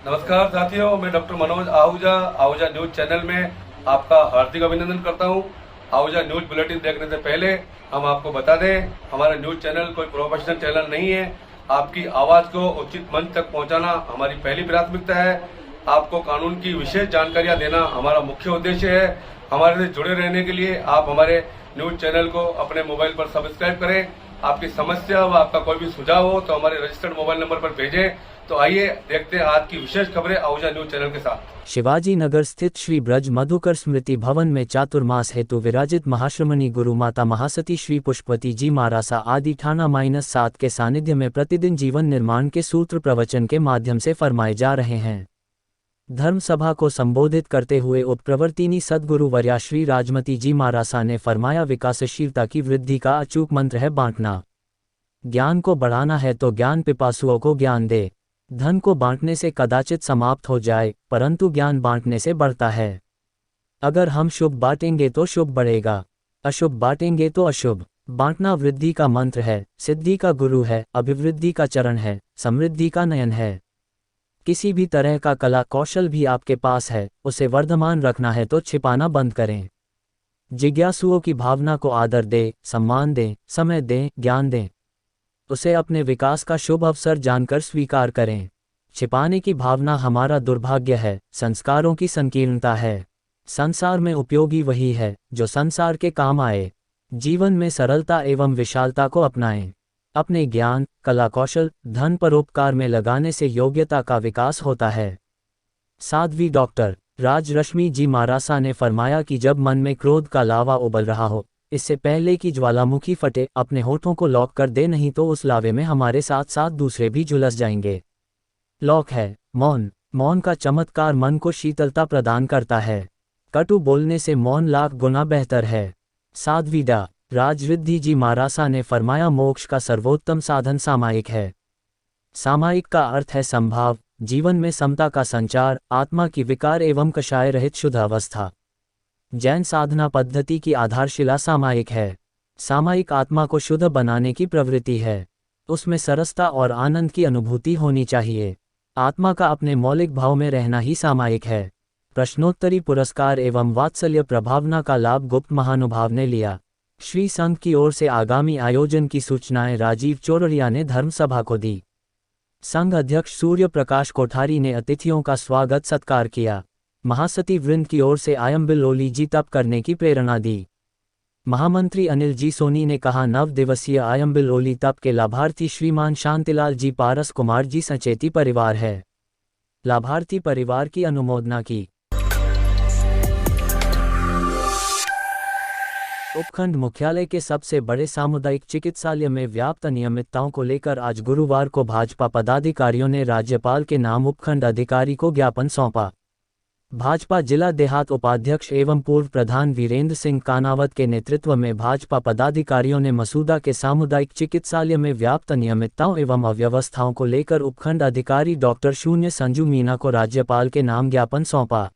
नमस्कार साथियों, मैं doctor Manoj Ahuja Ahuja news channel में आपका हार्दिक अभिनंदन करता हूं। आहूजा न्यूज बुलेटिन देखने से पहले हम आपको बता दें, हमारा न्यूज चैनल कोई प्रोफेशनल चैनल नहीं है। आपकी आवाज को उचित मंच तक पहुंचाना हमारी पहली प्राथमिकता है। आपको कानून की विशेष जानकारियां देना हमारा मुख्य उद्देश्य है। हमारे से जुड़े रहने के लिए आप हमारे न्यूज चैनल को अपने मोबाइल पर सब्सक्राइब करें। आपकी समस्या व आपका कोई भी सुझाव हो तो हमारे रजिस्टर्ड मोबाइल नंबर पर भेजें। तो आइए देखते हैं आज की विशेष खबरें आहूजा न्यूज चैनल के साथ। शिवाजी नगर स्थित श्री ब्रज मधुकर स्मृति भवन में चातुर्मास हेतु विराजित महाश्रमणी गुरु माता महासती श्री पुष्पवती जी मारासा आदि ठाना-7 के सानिध्य में प्रतिदिन जीवन निर्माण के सूत्र प्रवचन के माध्यम से फरमाए जा रहे हैं। धर्म सभा को संबोधित करते हुए उपप्रवर्तिनी सद्गुरु वर्या श्री राजमती जी मारासा ने फरमाया, विकासशीलता की वृद्धि का अचूक मंत्र है बांटना। ज्ञान को बढ़ाना है तो ज्ञान पिपासुओं को ज्ञान दे। धन को बांटने से कदाचित समाप्त हो जाए, परंतु ज्ञान बांटने से बढ़ता है। अगर हम शुभ बांटेंगे तो शुभ बढ़ेगा, अशुभ बांटेंगे तो अशुभ। बांटना वृद्धि का मंत्र है, सिद्धि का गुरु है, अभिवृद्धि का चरण है, समृद्धि का नयन है। किसी भी तरह का कला कौशल भी आपके पास है, उसे वर्धमान रखना है तो छिपाना बंद करें। जिज्ञासुओं की भावना को आदर दें, सम्मान दें, समय दें, ज्ञान दें। उसे अपने विकास का शुभ अवसर जानकर स्वीकार करें। छिपाने की भावना हमारा दुर्भाग्य है, संस्कारों की संकीर्णता है। संसार में उपयोगी वही है जो संसार के काम आए। जीवन में सरलता एवं विशालता को अपनाएं। अपने ज्ञान, कला कौशल, धन परोपकार में लगाने से योग्यता का विकास होता है। साध्वी डॉक्टर राजरश्मि जी मारासा ने फरमाया कि जब मन में क्रोध का लावा उबल रहा हो, इससे पहले कि ज्वालामुखी फटे, अपने होठों को लॉक कर दे, नहीं तो उस लावे में हमारे साथ साथ दूसरे भी झुलस जाएंगे। लॉक है मौन। मौन का चमत्कार मन को शीतलता प्रदान करता है। कटु बोलने से मौन लाख गुना बेहतर है। साध्वी डा राजरिद्धि जी मारासा ने फरमाया, मोक्ष का सर्वोत्तम साधन सामायिक है। सामायिक का अर्थ है संभाव, जीवन में समता का संचार, आत्मा की विकार एवं कषाय रहित शुद्ध अवस्था। जैन साधना पद्धति की आधारशिला सामायिक है। सामायिक आत्मा को शुद्ध बनाने की प्रवृत्ति है। उसमें सरसता और आनंद की अनुभूति होनी चाहिए। आत्मा का अपने मौलिक भाव में रहना ही सामायिक है। प्रश्नोत्तरी पुरस्कार एवं वात्सल्य प्रभावना का लाभ गुप्त महानुभाव ने लिया। श्री संघ की ओर से आगामी आयोजन की सूचनाएं राजीव चौरड़िया ने धर्म सभा को दी। संघ अध्यक्ष सूर्य प्रकाश कोठारी ने अतिथियों का स्वागत सत्कार किया। महासती वृंद की ओर से आयम्बिल ओली जी तप करने की प्रेरणा दी। महामंत्री अनिल जी सोनी ने कहा, 9 दिवसीय आयम्बिल ओली तप के लाभार्थी श्रीमान शांतिलाल जी पारस कुमार जी सचेती परिवार है। लाभार्थी परिवार की अनुमोदना की। उपखंड मुख्यालय के सबसे बड़े सामुदायिक चिकित्सालय में व्याप्त अनियमितताओं को लेकर आज गुरुवार को भाजपा पदाधिकारियों ने राज्यपाल के नाम उपखंड अधिकारी को ज्ञापन सौंपा। भाजपा जिला देहात उपाध्यक्ष एवं पूर्व प्रधान वीरेंद्र सिंह कानावत के नेतृत्व में भाजपा पदाधिकारियों ने मसूदा के सामुदायिक चिकित्सालय में व्याप्त अनियमितताओं एवं अव्यवस्थाओं को लेकर उपखंड अधिकारी डॉक्टर शून्य संजू मीना को राज्यपाल के नाम ज्ञापन सौंपा।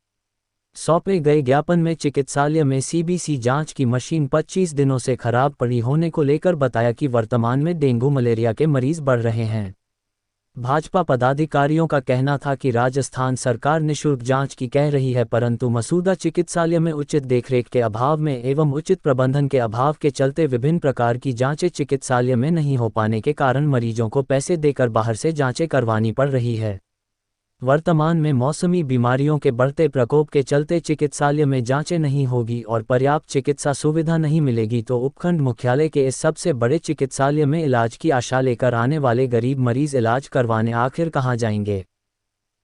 सौंपे गए ज्ञापन में चिकित्सालय में सीबीसी जांच की मशीन 25 दिनों से खराब पड़ी होने को लेकर बताया कि वर्तमान में डेंगू मलेरिया के मरीज बढ़ रहे हैं। भाजपा पदाधिकारियों का कहना था कि राजस्थान सरकार निःशुल्क जांच की कह रही है, परंतु मसूदा चिकित्सालय में उचित देखरेख के अभाव में एवं उचित प्रबंधन के अभाव के चलते विभिन्न प्रकार की जांचें चिकित्सालय में नहीं हो पाने के कारण मरीजों को पैसे देकर बाहर से जांचें करवानी पड़ रही है। वर्तमान में मौसमी बीमारियों के बढ़ते प्रकोप के चलते चिकित्सालय में जांचें नहीं होगी और पर्याप्त चिकित्सा सुविधा नहीं मिलेगी तो उपखंड मुख्यालय के इस सबसे बड़े चिकित्सालय में इलाज की आशा लेकर आने वाले गरीब मरीज इलाज करवाने आखिर कहां जाएंगे।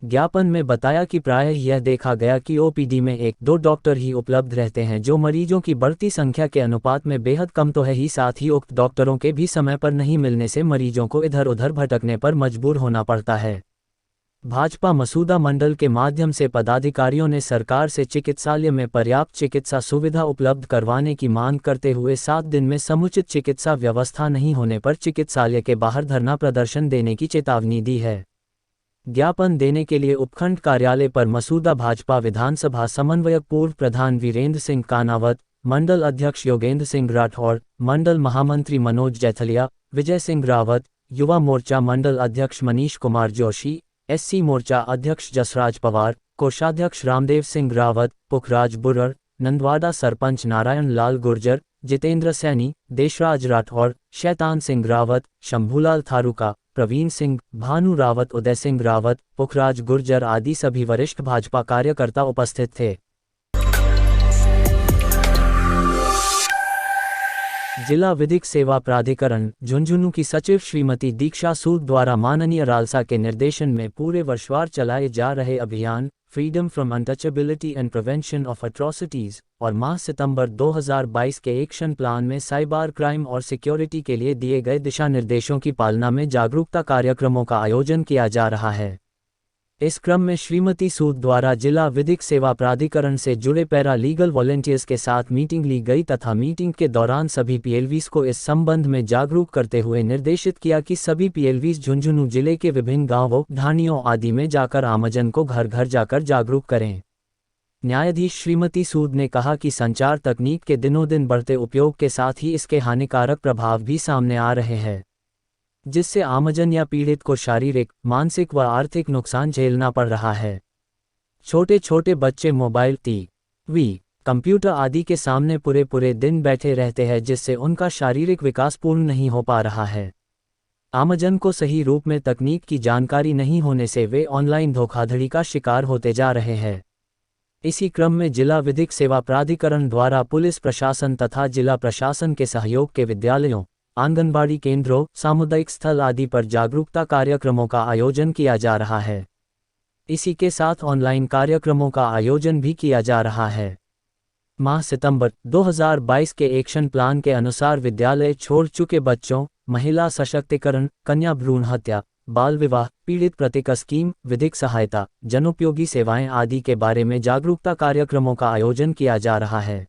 ज्ञापन में बताया कि प्रायः यह देखा गया कि ओपीडी में 1-2 डॉक्टर ही उपलब्ध रहते हैं, जो मरीजों की बढ़ती संख्या के अनुपात में बेहद कम तो है ही, साथ ही उक्त डॉक्टरों के भी समय पर नहीं मिलने से मरीजों को इधर उधर भटकने पर मजबूर होना पड़ता है। भाजपा मसूदा मंडल के माध्यम से पदाधिकारियों ने सरकार से चिकित्सालय में पर्याप्त चिकित्सा सुविधा उपलब्ध करवाने की मांग करते हुए 7 दिन में समुचित चिकित्सा व्यवस्था नहीं होने पर चिकित्सालय के बाहर धरना प्रदर्शन देने की चेतावनी दी है। ज्ञापन देने के लिए उपखंड कार्यालय पर मसूदा भाजपा विधानसभा समन्वयक पूर्व प्रधान वीरेंद्र सिंह कानावत, मंडल अध्यक्ष योगेंद्र सिंह राठौड़, मंडल महामंत्री मनोज जैथलिया, विजय सिंह रावत, युवा मोर्चा मंडल अध्यक्ष मनीष कुमार जोशी, SC मोर्चा अध्यक्ष जसराज पवार, कोषाध्यक्ष रामदेव सिंह रावत, पुखराज बुर्र, नंदवाड़ा सरपंच नारायण लाल गुर्जर, जितेंद्र सैनी, देशराज राठौड़, शैतान सिंह रावत, शंभूलाल थारूका, प्रवीण सिंह, भानु रावत, उदय सिंह रावत, पुखराज गुर्जर आदि सभी वरिष्ठ भाजपा कार्यकर्ता उपस्थित थे। जिला विधिक सेवा प्राधिकरण झुंझुनू की सचिव श्रीमती दीक्षा सूद द्वारा माननीय रालसा के निर्देशन में पूरे वर्षवार चलाए जा रहे अभियान freedom from untouchability and prevention of atrocities और माह सितंबर 2022 के एक्शन प्लान में साइबर क्राइम और सिक्योरिटी के लिए दिए गए दिशा निर्देशों की पालना में जागरूकता कार्यक्रमों का आयोजन किया जा रहा है। इस क्रम में श्रीमती सूद द्वारा जिला विधिक सेवा प्राधिकरण से जुड़े पैरा लीगल वॉलंटियर्स के साथ मीटिंग ली गई तथा मीटिंग के दौरान सभी पीएलवीज को इस संबंध में जागरूक करते हुए निर्देशित किया कि सभी पीएलवीज झुंझुनू जिले के विभिन्न गांवों, ढाणियों आदि में जाकर आमजन को घर घर जाकर जागरूक करें। न्यायाधीश श्रीमती सूद ने कहा कि संचार तकनीक के दिनों दिन बढ़ते उपयोग के साथ ही इसके हानिकारक प्रभाव भी सामने आ रहे हैं, जिससे आमजन या पीड़ित को शारीरिक, मानसिक व आर्थिक नुकसान झेलना पड़ रहा है। छोटे छोटे बच्चे मोबाइल, टीवी, कंप्यूटर आदि के सामने पूरे दिन बैठे रहते हैं, जिससे उनका शारीरिक विकास पूर्ण नहीं हो पा रहा है। आमजन को सही रूप में तकनीक की जानकारी नहीं होने से वे ऑनलाइन धोखाधड़ी का शिकार होते जा रहे हैं। इसी क्रम में जिला विधिक सेवा प्राधिकरण द्वारा पुलिस प्रशासन तथा जिला प्रशासन के सहयोग के विद्यालयों, आंगनबाड़ी केंद्रों, सामुदायिक स्थल आदि पर जागरूकता कार्यक्रमों का आयोजन किया जा रहा है। इसी के साथ ऑनलाइन कार्यक्रमों का आयोजन भी किया जा रहा है। माह सितंबर 2022 के एक्शन प्लान के अनुसार विद्यालय छोड़ चुके बच्चों, महिला सशक्तिकरण, कन्या भ्रूण हत्या, बाल विवाह, पीड़ित प्रतिका स्कीम, विधिक सहायता, जनोपयोगी सेवाएं आदि के बारे में जागरूकता कार्यक्रमों का आयोजन किया जा रहा है।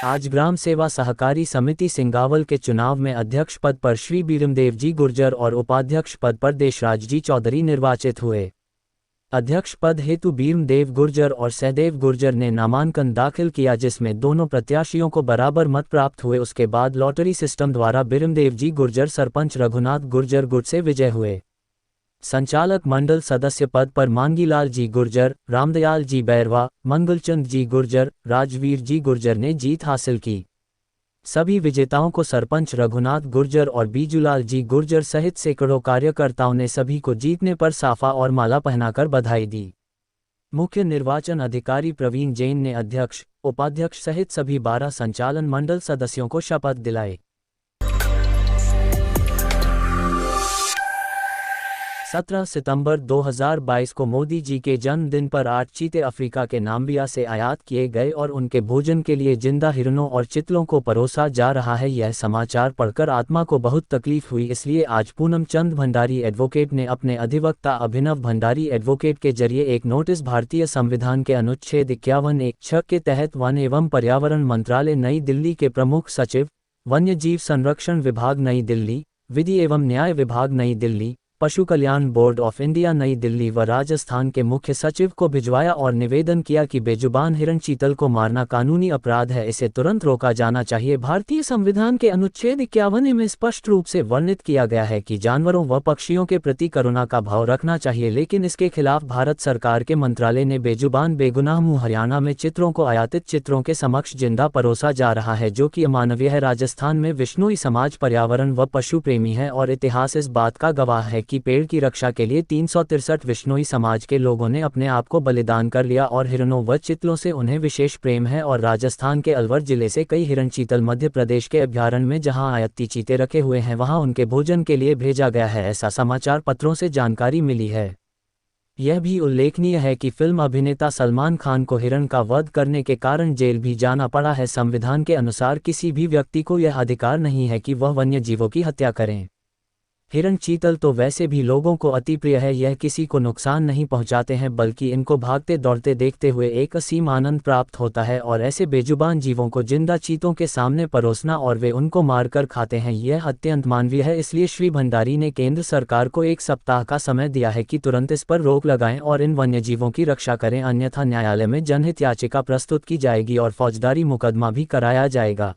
आज ग्राम सेवा सहकारी समिति सिंगावल के चुनाव में अध्यक्ष पद पर श्री बीरमदेव जी गुर्जर और उपाध्यक्ष पद पर देशराज जी चौधरी निर्वाचित हुए। अध्यक्ष पद हेतु बीरमदेव गुर्जर और सहदेव गुर्जर ने नामांकन दाखिल किया, जिसमें दोनों प्रत्याशियों को बराबर मत प्राप्त हुए। उसके बाद लॉटरी सिस्टम द्वारा बीरमदेव जी गुर्जर सरपंच रघुनाथ गुर्जर गुट से विजय हुए। संचालक मंडल सदस्य पद पर मांगीलाल जी गुर्जर, रामदयाल जी बैरवा, मंगलचंद जी गुर्जर, राजवीर जी गुर्जर ने जीत हासिल की। सभी विजेताओं को सरपंच रघुनाथ गुर्जर और बीजूलाल जी गुर्जर सहित सैकड़ों कार्यकर्ताओं ने सभी को जीतने पर साफा और माला पहनाकर बधाई दी। मुख्य निर्वाचन अधिकारी प्रवीण जैन ने अध्यक्ष, उपाध्यक्ष सहित सभी 12 संचालन मंडल सदस्यों को शपथ दिलाई। 17 सितंबर 2022 को मोदी जी के जन्मदिन पर 8 चीते अफ्रीका के नाम्बिया से आयात किए गए और उनके भोजन के लिए जिंदा हिरणों और चितलों को परोसा जा रहा है। यह समाचार पढ़कर आत्मा को बहुत तकलीफ हुई, इसलिए आज पूनम चंद भंडारी एडवोकेट ने अपने अधिवक्ता अभिनव भंडारी एडवोकेट के जरिए एक नोटिस भारतीय संविधान के अनुच्छेद 51(1) के तहत वन एवं पर्यावरण मंत्रालय नई दिल्ली के प्रमुख सचिव, वन्य जीव संरक्षण विभाग नई दिल्ली, विधि एवं न्याय विभाग नई दिल्ली, पशु कल्याण बोर्ड ऑफ इंडिया नई दिल्ली व राजस्थान के मुख्य सचिव को भिजवाया और निवेदन किया कि बेजुबान हिरण चीतल को मारना कानूनी अपराध है, इसे तुरंत रोका जाना चाहिए। भारतीय संविधान के अनुच्छेद 51 में स्पष्ट रूप से वर्णित किया गया है कि जानवरों व पक्षियों के प्रति करुणा का भाव रखना चाहिए, लेकिन इसके खिलाफ भारत सरकार के मंत्रालय ने बेजुबान बेगुनाह मुंह हरियाणा में चित्रों को आयातित चित्रों के समक्ष जिंदा परोसा जा रहा है, जो कि अमानवीय है। राजस्थान में विश्नोई समाज पर्यावरण व पशु प्रेमी है और इतिहास इस बात का गवाह है कि पेड़ की रक्षा के लिए 363 विश्नोई समाज के लोगों ने अपने आप को बलिदान कर लिया और हिरणों व चितलों से उन्हें विशेष प्रेम है। और राजस्थान के अलवर जिले से कई हिरण चीतल मध्य प्रदेश के अभ्यारण्य में जहां आयाती चीते रखे हुए हैं वहां उनके भोजन के लिए भेजा गया है, ऐसा समाचार पत्रों से जानकारी मिली है। यह भी उल्लेखनीय है कि फिल्म अभिनेता सलमान खान को हिरण का वध करने के कारण जेल भी जाना पड़ा है। संविधान के अनुसार किसी भी व्यक्ति को यह अधिकार नहीं है कि वह वन्य जीवों की हत्या करें। हिरण चीतल तो वैसे भी लोगों को अति प्रिय है, यह किसी को नुकसान नहीं पहुंचाते हैं बल्कि इनको भागते दौड़ते देखते हुए एक असीम आनंद प्राप्त होता है। और ऐसे बेजुबान जीवों को जिंदा चीतों के सामने परोसना और वे उनको मारकर खाते हैं, यह अत्यंत मानवीय है। इसलिए श्री भंडारी ने केंद्र सरकार को 1 सप्ताह का समय दिया है कि तुरंत इस पर रोक लगाएं और इन वन्य जीवों की रक्षा करें, अन्यथा न्यायालय में जनहित याचिका प्रस्तुत की जाएगी और फौजदारी मुकदमा भी कराया जाएगा।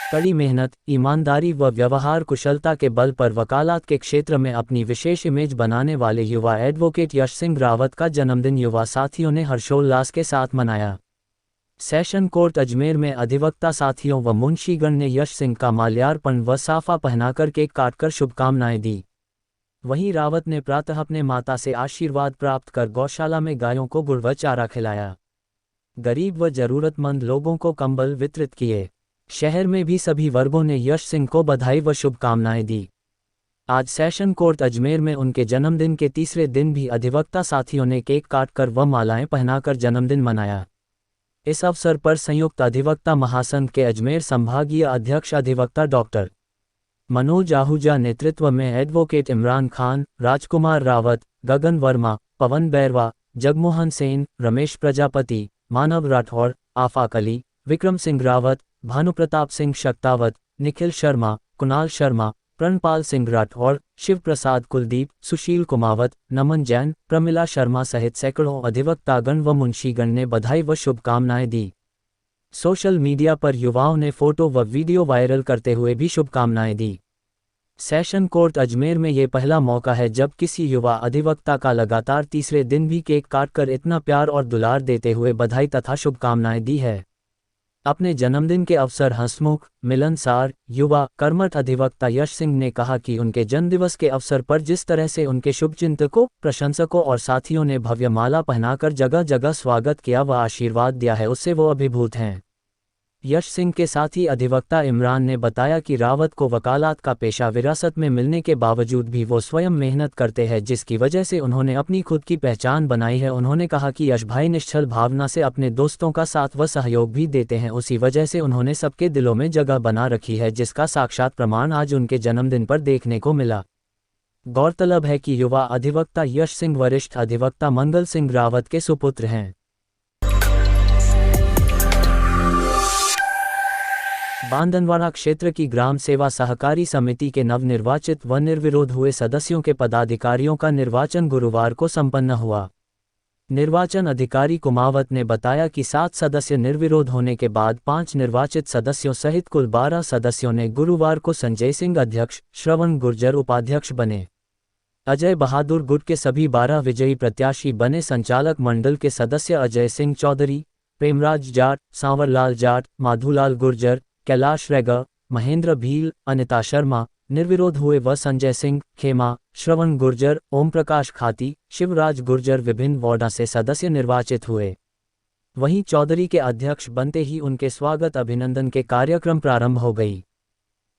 कड़ी मेहनत, ईमानदारी व व्यवहार कुशलता के बल पर वकालत के क्षेत्र में अपनी विशेष इमेज बनाने वाले युवा एडवोकेट यश सिंह रावत का जन्मदिन युवा साथियों ने हर्षोल्लास के साथ मनाया। सेशन कोर्ट अजमेर में अधिवक्ता साथियों व मुंशीगण ने यश सिंह का माल्यार्पण व साफा पहनाकर केक काटकर शुभकामनाएं दी। वहीं रावत ने प्रातः अपने माता से आशीर्वाद प्राप्त कर गौशाला में गायों को गुड़ व चारा खिलाया। गरीब व जरूरतमंद लोगों को कंबल वितरित किए। शहर में भी सभी वर्गों ने यश सिंह को बधाई व शुभकामनाएं दी। आज सेशन कोर्ट अजमेर में उनके जन्मदिन के तीसरे दिन भी अधिवक्ता साथियों ने केक काटकर व मालाएं पहनाकर जन्मदिन मनाया। इस अवसर पर संयुक्त अधिवक्ता महासंघ के अजमेर संभागीय अध्यक्ष अधिवक्ता डॉक्टर मनोज आहूजा नेतृत्व में एडवोकेट इमरान खान, राजकुमार रावत, गगन वर्मा, पवन बैरवा, जगमोहन सेन, रमेश प्रजापति, मानव राठौड़, आफाक अली, विक्रम सिंह रावत, भानुप्रताप सिंह शक्तावत, निखिल शर्मा, कुणाल शर्मा, प्रणपाल सिंह राठौड़, शिव प्रसाद कुलदीप, सुशील कुमावत, नमन जैन, प्रमिला शर्मा सहित सैकड़ों अधिवक्तागण व मुंशीगण ने बधाई व शुभकामनाएं दी। सोशल मीडिया पर युवाओं ने फोटो व वीडियो वायरल करते हुए भी शुभकामनाएं दी। सेशन कोर्ट अजमेर में ये पहला मौका है जब किसी युवा अधिवक्ता का लगातार तीसरे दिन भी केक काटकर इतना प्यार और दुलार देते हुए बधाई तथा शुभकामनाएं दी है। अपने जन्मदिन के अवसर हंसमुख, मिलनसार, युवा, कर्मठ अधिवक्ता यश सिंह ने कहा कि उनके जन्मदिवस के अवसर पर जिस तरह से उनके शुभचिंतकों, प्रशंसकों और साथियों ने भव्य माला पहनाकर जगह जगह स्वागत किया व आशीर्वाद दिया है, उससे वो अभिभूत हैं। यश सिंह के साथी अधिवक्ता इमरान ने बताया कि रावत को वकालत का पेशा विरासत में मिलने के बावजूद भी वो स्वयं मेहनत करते हैं, जिसकी वजह से उन्होंने अपनी खुद की पहचान बनाई है। उन्होंने कहा कि यश भाई निश्चल भावना से अपने दोस्तों का साथ व सहयोग भी देते हैं, उसी वजह से उन्होंने सबके दिलों में जगह बना रखी है, जिसका साक्षात प्रमाण आज उनके जन्मदिन पर देखने को मिला। गौरतलब है कि युवा अधिवक्ता यश सिंह वरिष्ठ अधिवक्ता मंगल सिंह रावत के सुपुत्र हैं। बांदनवाड़ा क्षेत्र की ग्राम सेवा सहकारी समिति के नवनिर्वाचित व निर्विरोध हुए सदस्यों के पदाधिकारियों का निर्वाचन गुरुवार को संपन्न हुआ। निर्वाचन अधिकारी कुमावत ने बताया कि 7 सदस्य निर्विरोध होने के बाद 5 निर्वाचित सदस्यों सहित कुल 12 सदस्यों ने गुरुवार को संजय सिंह अध्यक्ष, श्रवण गुर्जर उपाध्यक्ष बने। अजय बहादुर गुट के सभी 12 विजयी प्रत्याशी बने। संचालक मंडल के सदस्य अजय सिंह चौधरी, प्रेमराज जाट, सांवरलाल जाट, माधुलाल गुर्जर, कैलाश रेगा, महेंद्र भील, अनिता शर्मा निर्विरोध हुए व संजय सिंह खेमा, श्रवण गुर्जर, ओम प्रकाश खाती, शिवराज गुर्जर विभिन्न वार्डों से सदस्य निर्वाचित हुए। वहीं चौधरी के अध्यक्ष बनते ही उनके स्वागत अभिनंदन के कार्यक्रम प्रारंभ हो गई।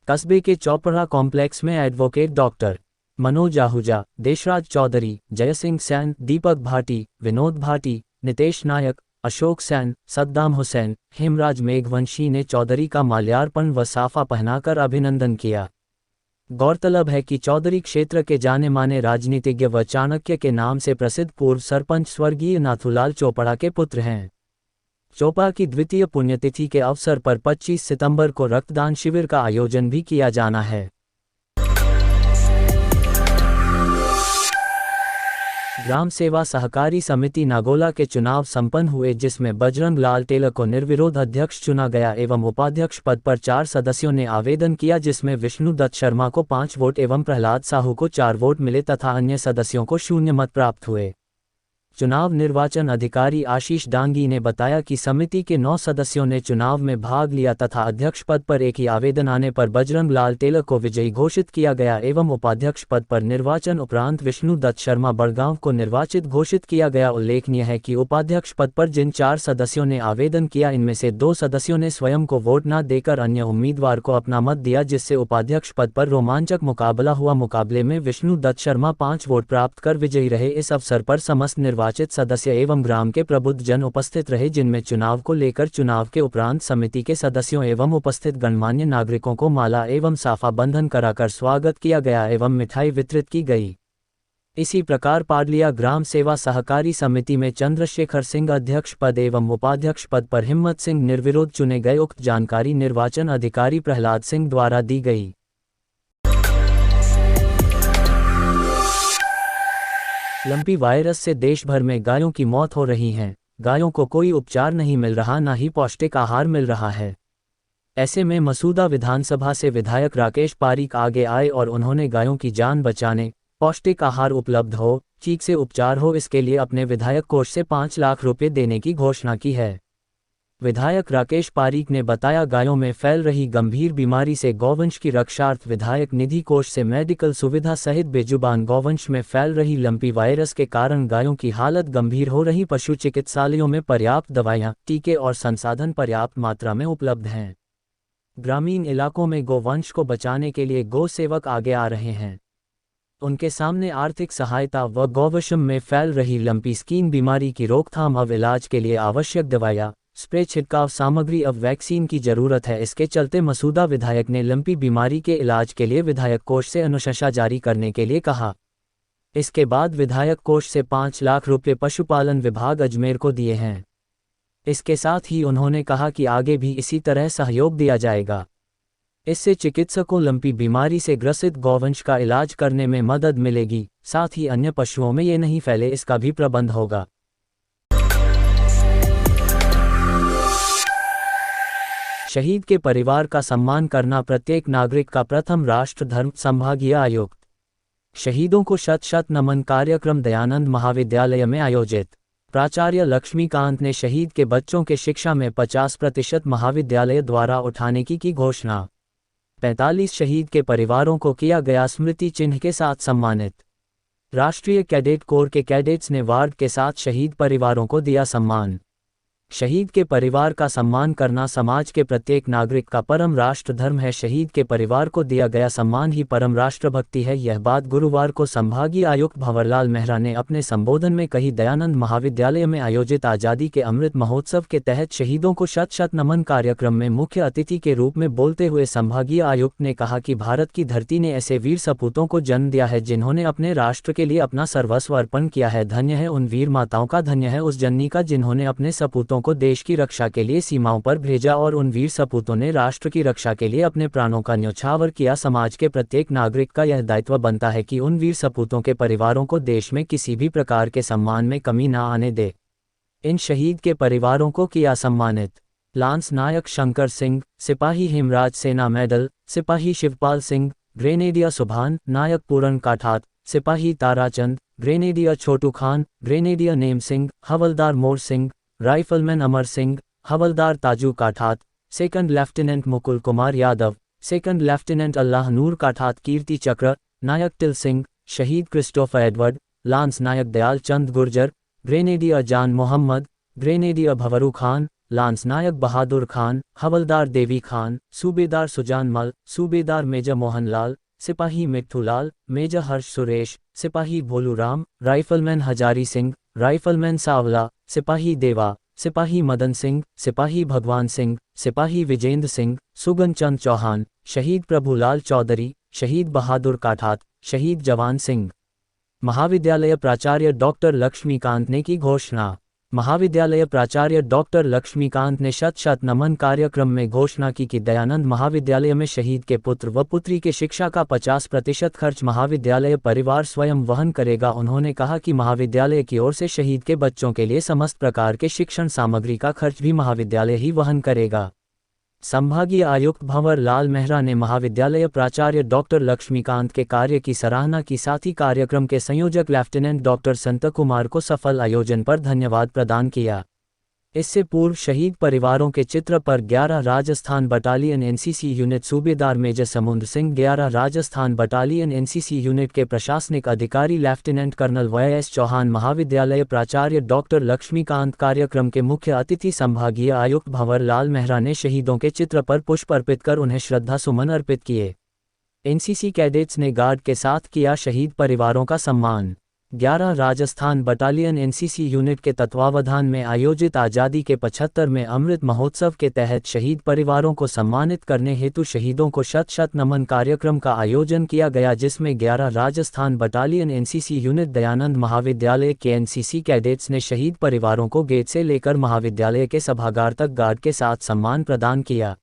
कस्बे के चौपड़ा कॉम्प्लेक्स में एडवोकेट डॉक्टर मनोज आहूजा, देशराज चौधरी, जयसिंह सैन, दीपक भाटी, विनोद भाटी, नितेश नायक, अशोक सैन, सद्दाम हुसैन, हेमराज मेघवंशी ने चौधरी का माल्यार्पण व साफा पहनाकर अभिनंदन किया। गौरतलब है कि चौधरी क्षेत्र के जाने माने राजनीतिज्ञ व चाणक्य के नाम से प्रसिद्ध पूर्व सरपंच स्वर्गीय नाथूलाल चोपड़ा के पुत्र हैं। चोपड़ा की द्वितीय पुण्यतिथि के अवसर पर 25 सितंबर को रक्तदान शिविर का आयोजन भी किया जाना है। ग्राम सेवा सहकारी समिति नागोला के चुनाव संपन्न हुए, जिसमें बजरंग लाल टेलर को निर्विरोध अध्यक्ष चुना गया एवं उपाध्यक्ष पद पर 4 सदस्यों ने आवेदन किया, जिसमें विष्णु दत्त शर्मा को 5 वोट एवं प्रहलाद साहू को 4 वोट मिले तथा अन्य सदस्यों को 0 मत प्राप्त हुए। चुनाव निर्वाचन अधिकारी आशीष डांगी ने बताया कि समिति के 9 सदस्यों ने चुनाव में भाग लिया तथा अध्यक्ष पद पर एक ही आवेदन आने पर बजरंग लाल टेलर को विजयी घोषित किया गया एवं उपाध्यक्ष पद पर निर्वाचन उपरांत विष्णु दत्त शर्मा बड़गांव को निर्वाचित घोषित किया गया। उल्लेखनीय है कि उपाध्यक्ष पद पर जिन 4 सदस्यों ने आवेदन किया, इनमें से 2 सदस्यों ने स्वयं को वोट न देकर अन्य उम्मीदवार को अपना मत दिया, जिससे उपाध्यक्ष पद पर रोमांचक मुकाबला हुआ। मुकाबले में विष्णु दत्त शर्मा 5 वोट प्राप्त कर विजयी रहे। इस अवसर पर समस्त निर्वाचित सदस्य एवं ग्राम के प्रबुद्ध जन उपस्थित रहे, जिनमें चुनाव को लेकर चुनाव के उपरांत समिति के सदस्यों एवं उपस्थित गणमान्य नागरिकों को माला एवं साफा बंधन कराकर स्वागत किया गया एवं मिठाई वितरित की गई। इसी प्रकार पाडलिया ग्राम सेवा सहकारी समिति में चंद्रशेखर सिंह अध्यक्ष पद एवं उपाध्यक्ष पद पर हिम्मत सिंह निर्विरोध चुने गए। उक्त जानकारी निर्वाचन अधिकारी प्रहलाद सिंह द्वारा दी गई। लंपी वायरस से देश भर में गायों की मौत हो रही है। गायों को कोई उपचार नहीं मिल रहा, न ही पौष्टिक आहार मिल रहा है। ऐसे में मसूदा विधानसभा से विधायक राकेश पारीक आगे आए और उन्होंने गायों की जान बचाने, पौष्टिक आहार उपलब्ध हो, चीक से उपचार हो, इसके लिए अपने विधायक कोष से 5 लाख रुपए देने की घोषणा की है। विधायक राकेश पारीक ने बताया, गायों में फैल रही गंभीर बीमारी से गौवंश की रक्षार्थ विधायक निधि कोष से मेडिकल सुविधा सहित बेजुबान गौवंश में फैल रही लंपी वायरस के कारण गायों की हालत गंभीर हो रही, पशु चिकित्सालयों में पर्याप्त दवाइयां, टीके और संसाधन पर्याप्त मात्रा में उपलब्ध हैं। ग्रामीण इलाकों में गौवंश को बचाने के लिए गौ सेवक आगे आ रहे हैं। उनके सामने आर्थिक सहायता व गौवंशम में फैल रही लंपी स्किन बीमारी की रोकथाम, अब इलाज के लिए आवश्यक दवाइयां, स्प्रे, छिड़काव सामग्री, अब वैक्सीन की जरूरत है। इसके चलते मसूदा विधायक ने लंपी बीमारी के इलाज के लिए विधायक कोष से अनुशंसा जारी करने के लिए कहा। इसके बाद विधायक कोष से 5 लाख रुपये पशुपालन विभाग अजमेर को दिए हैं। इसके साथ ही उन्होंने कहा कि आगे भी इसी तरह सहयोग दिया जाएगा। इससे चिकित्सकों लंपी बीमारी से ग्रसित गौवंश का इलाज करने में मदद मिलेगी, साथ ही अन्य पशुओं में ये नहीं फैले, इसका भी प्रबंध होगा। शहीद के परिवार का सम्मान करना प्रत्येक नागरिक का प्रथम राष्ट्र धर्म। संभागीय आयुक्त। शहीदों को शत शत नमन कार्यक्रम दयानंद महाविद्यालय में आयोजित। प्राचार्य लक्ष्मीकांत ने शहीद के बच्चों के शिक्षा में 50% महाविद्यालय द्वारा उठाने की घोषणा। 45 शहीद के परिवारों को किया गया स्मृति चिन्ह के साथ सम्मानित। राष्ट्रीय कैडेट कोर के कैडेट्स ने वार्ड के साथ शहीद परिवारों को दिया सम्मान। शहीद के परिवार का सम्मान करना समाज के प्रत्येक नागरिक का परम राष्ट्र धर्म है। शहीद के परिवार को दिया गया सम्मान ही परम राष्ट्रभक्ति है। यह बात गुरुवार को संभागीय आयुक्त भंवरलाल मेहरा ने अपने संबोधन में कही। दयानंद महाविद्यालय में आयोजित आज़ादी के अमृत महोत्सव के तहत शहीदों को शत शत नमन कार्यक्रम में मुख्य अतिथि के रूप में बोलते हुए संभागीय आयुक्त ने कहा कि भारत की धरती ने ऐसे वीर सपूतों को जन्म दिया है जिन्होंने अपने राष्ट्र के लिए अपना सर्वस्व अर्पण किया है। धन्य है उन वीर माताओं का, धन्य है उस जननी का जिन्होंने अपने सपूतों को देश की रक्षा के लिए सीमाओं पर भेजा और उन वीर सपूतों ने राष्ट्र की रक्षा के लिए अपने प्राणों का न्यौछावर किया। समाज के प्रत्येक नागरिक का यह दायित्व बनता है कि उन वीर सपूतों के परिवारों को देश में किसी भी प्रकार के सम्मान में कमी न आने दे। इन शहीद के परिवारों को किया सम्मानित। लांस नायक शंकर सिंह, सिपाही हेमराज सेना मेडल, सिपाही शिवपाल सिंह, ग्रेनेडियर सुभान, नायक पूरन काठात, सिपाही Tarachand, grenadier Chhotu Khan, grenadier Nem Singh, Havildar Mor Singh, rifleman Amar Singh, Havildar Taju Kathat, second lieutenant Mukul Kumar Yadav, second lieutenant Allah Noor Kathat Kirti Chakra, Naik Til Singh, शहीद Christopher Edward, lance Naik Dayal Chand Gurjar, grenadier Jan Mohammad, grenadier Bhanwru Khan, lance Naik Bahadur Khan, Havildar Devi Khan, Subedar Sujan मल, सूबेदार मेजर मोहनलाल, सिपाही मिट्ठूलाल, मेजर हर्ष सुरेश, सिपाही भोलूराम, राइफलमैन हजारी सिंह, राइफलमैन सावला, सिपाही देवा, सिपाही मदन सिंह, सिपाही भगवान सिंह, सिपाही विजेंद्र सिंह, सुगन चंद चौहान, शहीद प्रभुलाल चौधरी, शहीद बहादुर काठात, शहीद जवान सिंह। महाविद्यालय प्राचार्य डॉक्टर लक्ष्मीकांत ने की घोषणा। महाविद्यालय प्राचार्य डॉक्टर लक्ष्मीकांत ने शत शत नमन कार्यक्रम में घोषणा की कि दयानंद महाविद्यालय में शहीद के पुत्र व पुत्री के शिक्षा का 50% खर्च महाविद्यालय परिवार स्वयं वहन करेगा। उन्होंने कहा कि महाविद्यालय की ओर से शहीद के बच्चों के लिए समस्त प्रकार के शिक्षण सामग्री का खर्च भी महाविद्यालय ही वहन करेगा। संभागीय आयुक्त भंवरलाल मेहरा ने महाविद्यालय प्राचार्य डॉक्टर लक्ष्मीकांत के कार्य की सराहना की, साथ ही कार्यक्रम के संयोजक लेफ्टिनेंट डॉक्टर संत कुमार को सफल आयोजन पर धन्यवाद प्रदान किया। इससे पूर्व शहीद परिवारों के चित्र पर 11 राजस्थान बटालियन एनसीसी यूनिट सूबेदार मेजर समुद्र Singh, 11 Rajasthan battalion NCC unit के प्रशासनिक अधिकारी लेफ्टिनेंट कर्नल YS चौहान, महाविद्यालय प्राचार्य डॉक्टर लक्ष्मीकांत। कार्यक्रम के मुख्य अतिथि संभागीय आयुक्त भंवरलाल मेहरा ने शहीदों के चित्र पर पुष्प अर्पित कर उन्हें श्रद्धा सुमन अर्पित किए। एनसीसी कैडेट्स ने गार्ड के साथ किया शहीद परिवारों का सम्मान। 11 राजस्थान बटालियन एनसीसी यूनिट के तत्वावधान में आयोजित आज़ादी के 75वें अमृत महोत्सव के तहत शहीद परिवारों को सम्मानित करने हेतु शहीदों को शत शत नमन कार्यक्रम का आयोजन किया गया, जिसमें 11 Rajasthan battalion NCC unit Dayanand महाविद्यालय के एनसीसी कैडेट्स ने शहीद परिवारों को गेट से लेकर महाविद्यालय के सभागार तक गार्ड के साथ सम्मान प्रदान किया।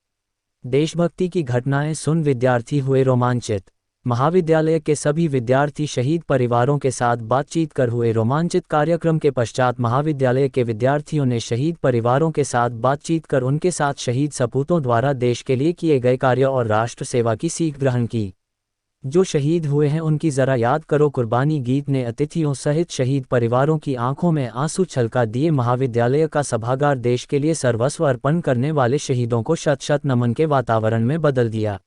देशभक्ति की घटनाएं सुन विद्यार्थी हुए रोमांचित। महाविद्यालय के सभी विद्यार्थी शहीद परिवारों के साथ बातचीत कर हुए रोमांचित कार्यक्रम के पश्चात महाविद्यालय के विद्यार्थियों ने शहीद परिवारों के साथ बातचीत कर उनके साथ शहीद सपूतों द्वारा देश के लिए किए गए कार्य और राष्ट्र सेवा की सीख ग्रहण की। जो शहीद हुए हैं उनकी जरा याद करो कुर्बानी गीत ने अतिथियों सहित शहीद परिवारों की आंखों में आंसू छलका दिए। महाविद्यालय का सभागार देश के लिए सर्वस्व अर्पण करने वाले शहीदों को शत शत नमन के वातावरण में बदल दिया।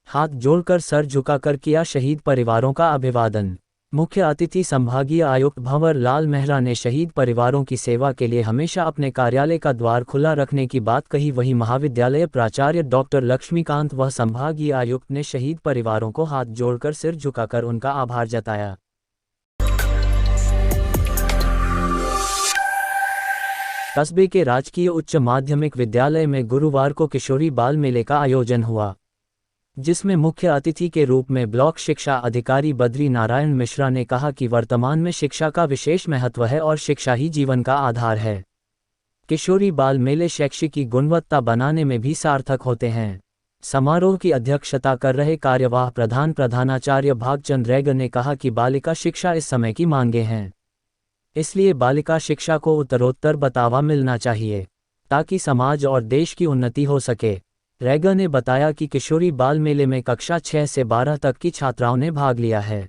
हाथ जोड़कर सर झुकाकर किया शहीद परिवारों का अभिवादन। मुख्य अतिथि संभागीय आयुक्त भंवर लाल मेहरा ने शहीद परिवारों की सेवा के लिए हमेशा अपने कार्यालय का द्वार खुला रखने की बात कही। वहीं महाविद्यालय प्राचार्य डॉक्टर लक्ष्मीकांत व संभागीय आयुक्त ने शहीद परिवारों को हाथ जोड़कर सिर झुकाकर उनका आभार जताया। कस्बे के राजकीय उच्च माध्यमिक विद्यालय में गुरुवार को किशोरी बाल मेले का आयोजन हुआ, जिसमें मुख्य अतिथि के रूप में ब्लॉक शिक्षा अधिकारी बद्री नारायण मिश्रा ने कहा कि वर्तमान में शिक्षा का विशेष महत्व है और शिक्षा ही जीवन का आधार है। किशोरी बाल मेले शैक्षिक की गुणवत्ता बनाने में भी सार्थक होते हैं। समारोह की अध्यक्षता कर रहे कार्यवाह प्रधानाचार्य भागचंद रैगर ने कहा कि बालिका शिक्षा इस समय की मांगे हैं, इसलिए बालिका शिक्षा को उत्तरोत्तर बढ़ावा मिलना चाहिए ताकि समाज और देश की उन्नति हो सके। रैगर ने बताया कि किशोरी बाल मेले में कक्षा 6 से 12 तक की छात्राओं ने भाग लिया है।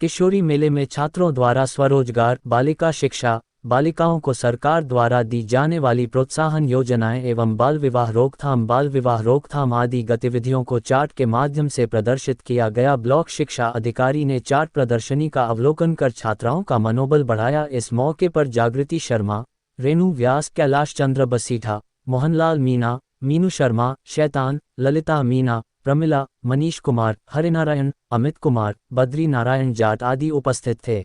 किशोरी मेले में छात्रों द्वारा स्वरोजगार, बालिका शिक्षा, बालिकाओं को सरकार द्वारा दी जाने वाली प्रोत्साहन योजनाएं एवं बाल विवाह रोकथाम आदि गतिविधियों को चार्ट के माध्यम से प्रदर्शित किया गया। ब्लॉक शिक्षा अधिकारी ने चार्ट प्रदर्शनी का अवलोकन कर छात्राओं का मनोबल बढ़ाया। इस मौके पर जागृति शर्मा, रेणु व्यास, कैलाश चंद्र बसीठा, मोहनलाल मीना, मीनू शर्मा, शैतान, ललिता मीना, प्रमिला, मनीष कुमार, हरिनारायण, अमित कुमार, बद्री नारायण जाट आदि उपस्थित थे।